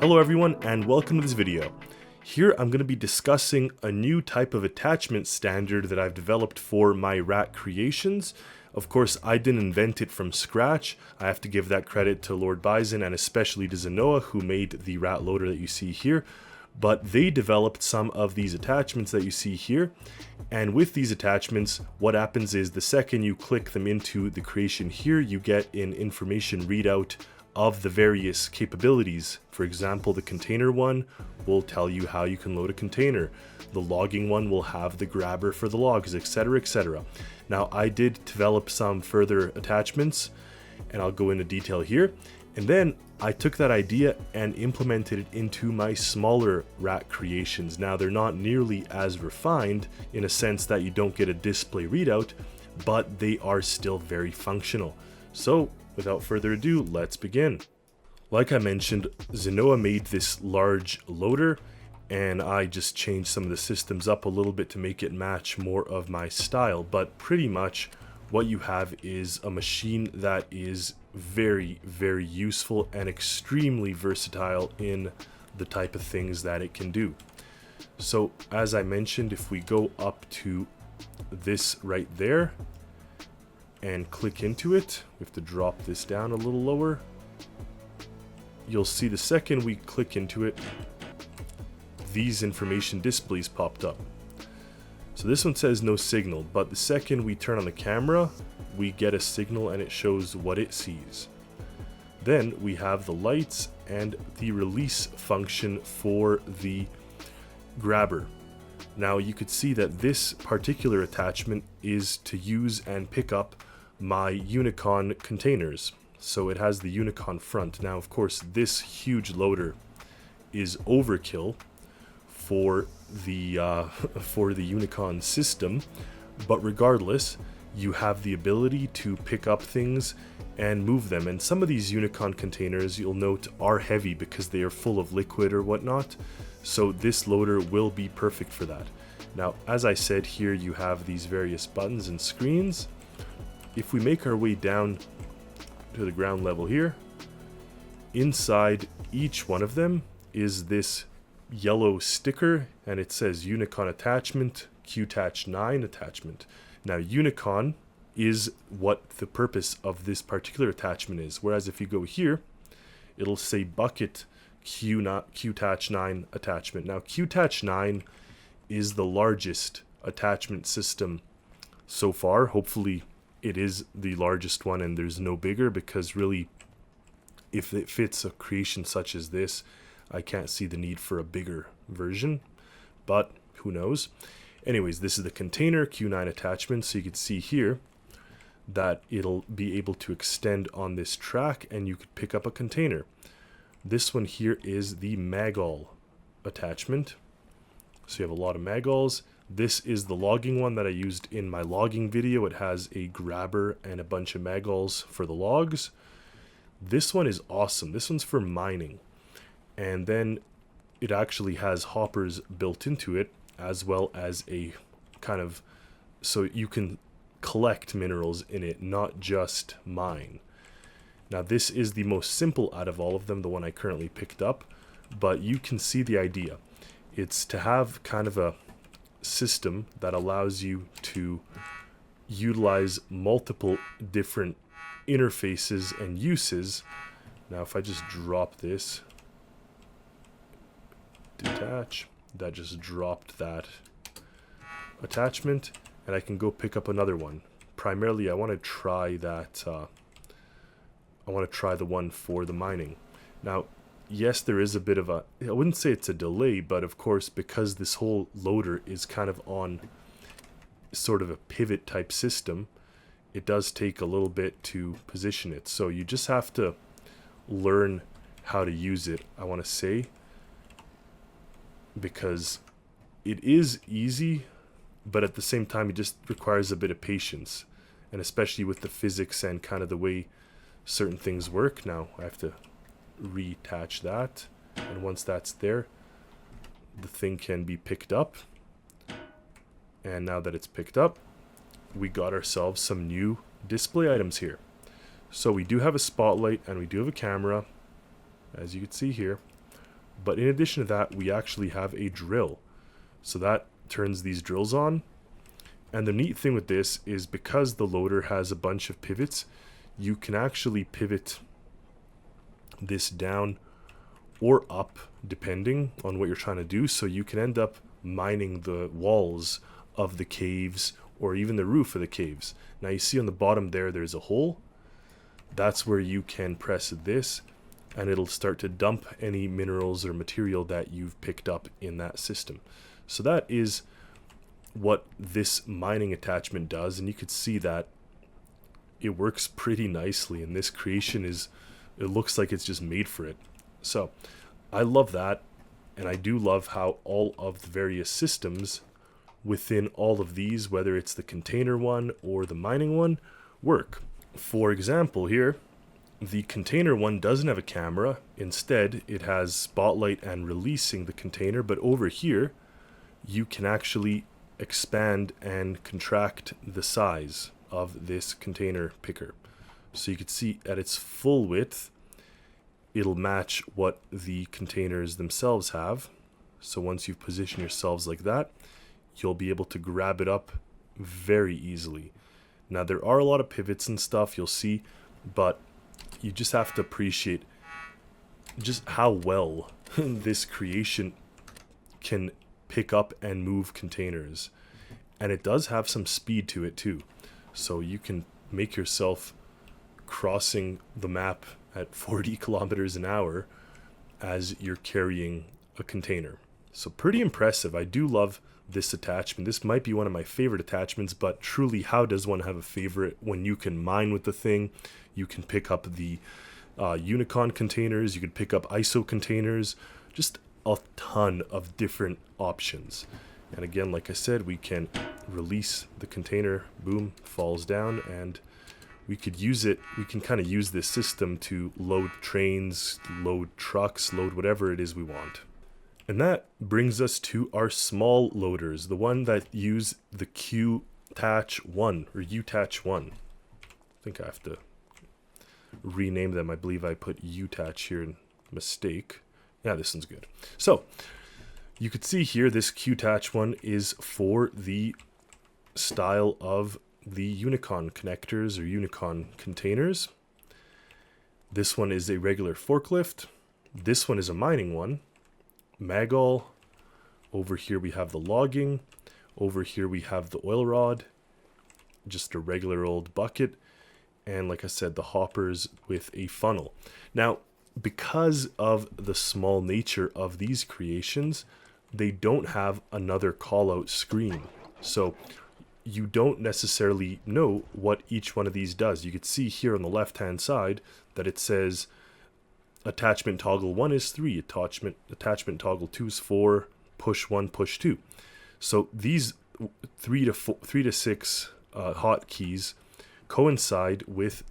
Hello everyone and welcome to this video. Here I'm going to be discussing a new type of attachment standard that I've developed for my rat creations. Of course, I didn't invent it from scratch. I have to give that credit to Lord Bison and especially to Zenoa, who made the rat loader that you see here. But they developed some of these attachments that you see here. And with these attachments, what happens is the second you click them into the creation here, you get an information readout of the various capabilities. For example, the container one will tell you how you can load a container. The logging one will have the grabber for the logs, etc, etc. Now, I did develop some further attachments, and I'll go into detail here. And then I took that idea and implemented it into my smaller rat creations. Now, they're not nearly as refined in a sense that you don't get a display readout, but they are still very functional. So, without further ado, let's begin. Like I mentioned, Zenoa made this large loader, and I just changed some of the systems up a little bit to make it match more of my style. But pretty much what you have is a machine that is very, very useful and extremely versatile in the type of things that it can do. So as I mentioned, if we go up to this right there and click into it, we have to drop this down a little lower. You'll see the second we click into it, these information displays popped up. So this one says no signal, but the second we turn on the camera, we get a signal and it shows what it sees. Then we have the lights and the release function for the grabber. Now you could see that this particular attachment is to use and pick up my Unicon containers. So it has the Unicon front. Now, of course, this huge loader is overkill for the Unicon system, but regardless, you have the ability to pick up things and move them. And some of these Unicon containers, you'll note, are heavy because they are full of liquid or whatnot. So this loader will be perfect for that. Now, as I said, here you have these various buttons and screens. If we make our way down to the ground level here, inside each one of them is this yellow sticker, and it says Unicon attachment, QTACH9 attachment. Now, Unicon is what the purpose of this particular attachment is, whereas if you go here, it'll say bucket QTACH9 attachment. Now, QTACH9 is the largest attachment system so far. Hopefully it is the largest one and there's no bigger, because really, if it fits a creation such as this, I can't see the need for a bigger version, but who knows. Anyways, this is the container Q9 attachment, so you can see here that it'll be able to extend on this track and you could pick up a container. This one here is the Magall attachment. So you have a lot of Magalls. This is the logging one that I used in my logging video. It has a grabber and a bunch of Magalls for the logs. This one is awesome. This one's for mining. And then it actually has hoppers built into it, as well as a kind of, so you can collect minerals in it, not just mine. Now this is the most simple out of all of them, the one I currently picked up, but you can see the idea. It's to have kind of a system that allows you to utilize multiple different interfaces and uses. Now if I just drop this, detach, that just dropped that attachment, and I can go pick up another one. Primarily I want to try that, I want to try the one for the mining. Now yes, there is a bit of a, I wouldn't say it's a delay, but of course, because this whole loader is kind of on sort of a pivot type system, it does take a little bit to position it. So you just have to learn how to use it, I want to say, because it is easy, but at the same time, it just requires a bit of patience, and especially with the physics and kind of the way certain things work. Now I have to reattach that, and once that's there, the thing can be picked up. And now that it's picked up, we got ourselves some new display items here. So we do have a spotlight and we do have a camera, as you can see here. But in addition to that, we actually have a drill. So that turns these drills on. And the neat thing with this is because the loader has a bunch of pivots, you can actually pivot this down or up depending on what you're trying to do. So you can end up mining the walls of the caves or even the roof of the caves. Now you see on the bottom there's a hole. That's where you can press this and it'll start to dump any minerals or material that you've picked up in that system. So that is what this mining attachment does, and you could see that it works pretty nicely, and this creation it looks like it's just made for it. So I love that, and I do love how all of the various systems within all of these, whether it's the container one or the mining one, work. For example, here the container one doesn't have a camera. Instead, it has spotlight and releasing the container, but over here you can actually expand and contract the size of this container picker. So you can see at its full width, it'll match what the containers themselves have. So once you position yourselves like that, you'll be able to grab it up very easily. Now there are a lot of pivots and stuff you'll see, but you just have to appreciate just how well this creation can pick up and move containers. And it does have some speed to it too. So you can make yourself crossing the map at 40 kilometers an hour as you're carrying a container. So pretty impressive. I do love this attachment. This might be one of my favorite attachments, but truly, how does one have a favorite when you can mine with the thing? You can pick up the Unicon containers, you can pick up ISO containers, just a ton of different options. And again, like I said, we can release the container, boom, falls down, and we could use it, we can kind of use this system to load trains, load trucks, load whatever it is we want. And that brings us to our small loaders, the one that use the Q-Attach1 or U-Attach1. I think I have to rename them. I believe I put U-Attach here in mistake. Yeah, this one's good. So you could see here this Q-Attach1 is for the style of the Unicon connectors or Unicon containers. This one is a regular forklift. This one is a mining one. Magall. Over here we have the logging. Over here we have the oil rod. Just a regular old bucket. And like I said, the hoppers with a funnel. Now, because of the small nature of these creations, they don't have another call-out screen. So you don't necessarily know what each one of these does. You can see here on the left-hand side that it says attachment toggle 1 is 3, attachment toggle 2 is 4, push 1, push 2. So these 3 to 6 hotkeys coincide with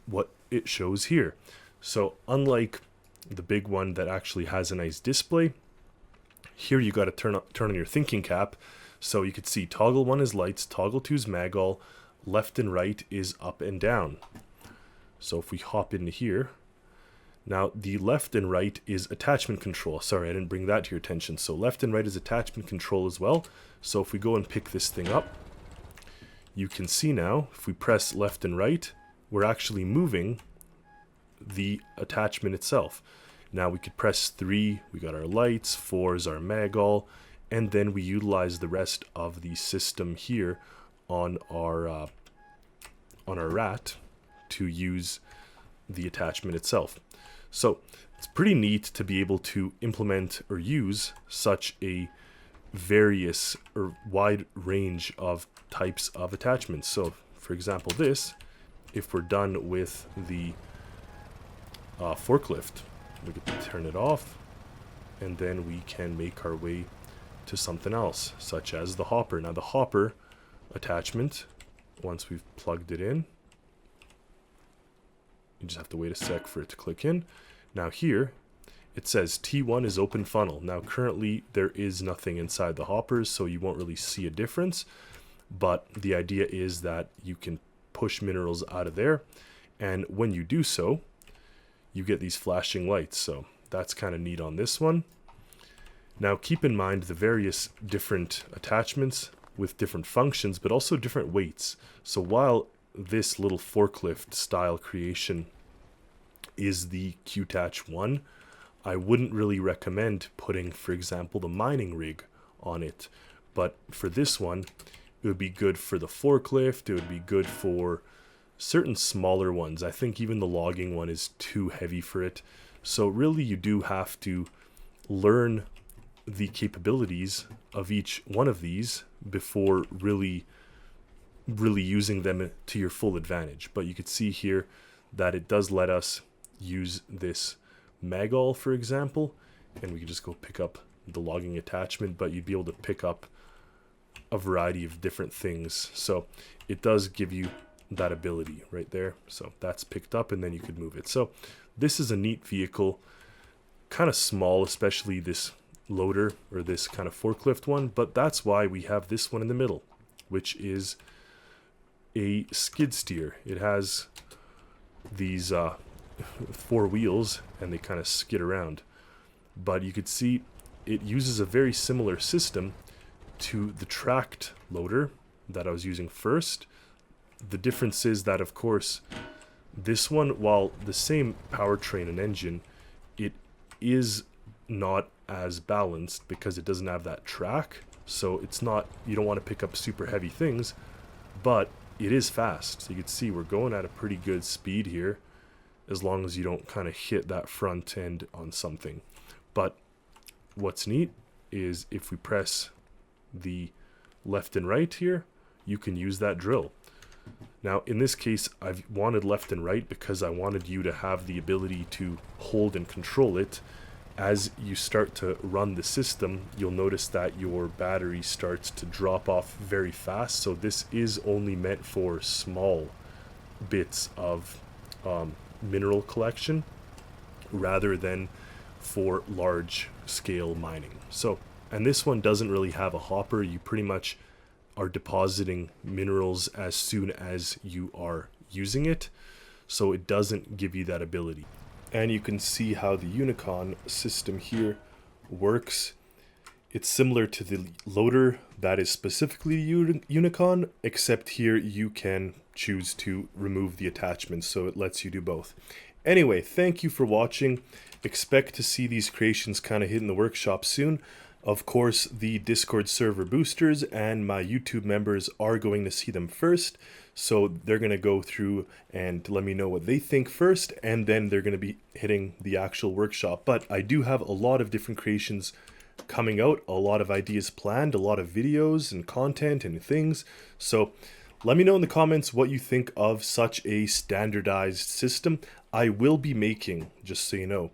what it shows here. So unlike the big one that actually has a nice display, here you got to turn on your thinking cap. So you could see toggle 1 is lights, toggle 2 is magall, left and right is up and down. So if we hop into here, now the left and right is attachment control. Sorry, I didn't bring that to your attention. So left and right is attachment control as well. So if we go and pick this thing up, you can see now, if we press left and right, we're actually moving the attachment itself. Now we could press 3, we got our lights, 4 is our magall, and then we utilize the rest of the system here on our rat to use the attachment itself. So it's pretty neat to be able to implement or use such a various or wide range of types of attachments. So for example, this, if we're done with the forklift, we can turn it off, and then we can make our way to something else, such as the hopper. Now the hopper attachment, once we've plugged it in, you just have to wait a sec for it to click in. Now here it says T1 is open funnel. Now currently there is nothing inside the hoppers, so you won't really see a difference, but the idea is that you can push minerals out of there, and when you do so, you get these flashing lights. So that's kind of neat on this one. Now keep in mind the various different attachments with different functions, but also different weights. So while this little forklift style creation is the Qtach 1, I wouldn't really recommend putting, for example, the mining rig on it. But for this one, it would be good for the forklift, it would be good for certain smaller ones. I think even the logging one is too heavy for it. So really you do have to learn the capabilities of each one of these before really using them to your full advantage. But you could see here that it does let us use this magall, for example, and we can just go pick up the logging attachment, but you'd be able to pick up a variety of different things. So it does give you that ability right there. So that's picked up, and then you could move it. So this is a neat vehicle, kind of small, especially this loader or this kind of forklift one, but that's why we have this one in the middle, which is a skid steer. It has these 4 wheels and they kind of skid around, but you could see it uses a very similar system to the tracked loader that I was using first. The difference is that, of course, this one, while the same powertrain and engine, it is not as balanced because it doesn't have that track. So it's not, you don't want to pick up super heavy things, but it is fast. So you can see we're going at a pretty good speed here, as long as you don't kind of hit that front end on something. But what's neat is if we press the left and right here, you can use that drill. Now in this case, I've wanted left and right because I wanted you to have the ability to hold and control it. As you start to run the system, you'll notice that your battery starts to drop off very fast. So this is only meant for small bits of mineral collection rather than for large scale mining. So, and this one doesn't really have a hopper. You pretty much are depositing minerals as soon as you are using it, so it doesn't give you that ability. And you can see how the Unicon system here works. It's similar to the loader that is specifically Unicon, except here you can choose to remove the attachments, so it lets you do both. Anyway, thank you for watching. Expect to see these creations kind of hit in the workshop soon. Of course, the Discord server boosters and my YouTube members are going to see them first, so they're going to go through and let me know what they think first, and then they're going to be hitting the actual workshop. But I do have a lot of different creations coming out, a lot of ideas planned, a lot of videos and content and things. So let me know in the comments what you think of such a standardized system. I will be making, just so you know,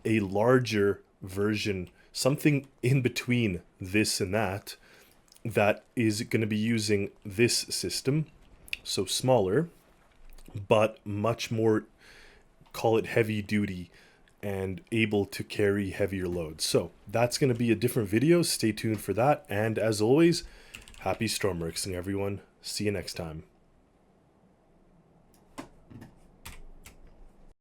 a larger version, something in between this and that is going to be using this system, so smaller, but much more, call it heavy duty and able to carry heavier loads. So that's going to be a different video. Stay tuned for that. And as always, happy Stormworksing, everyone. See you next time.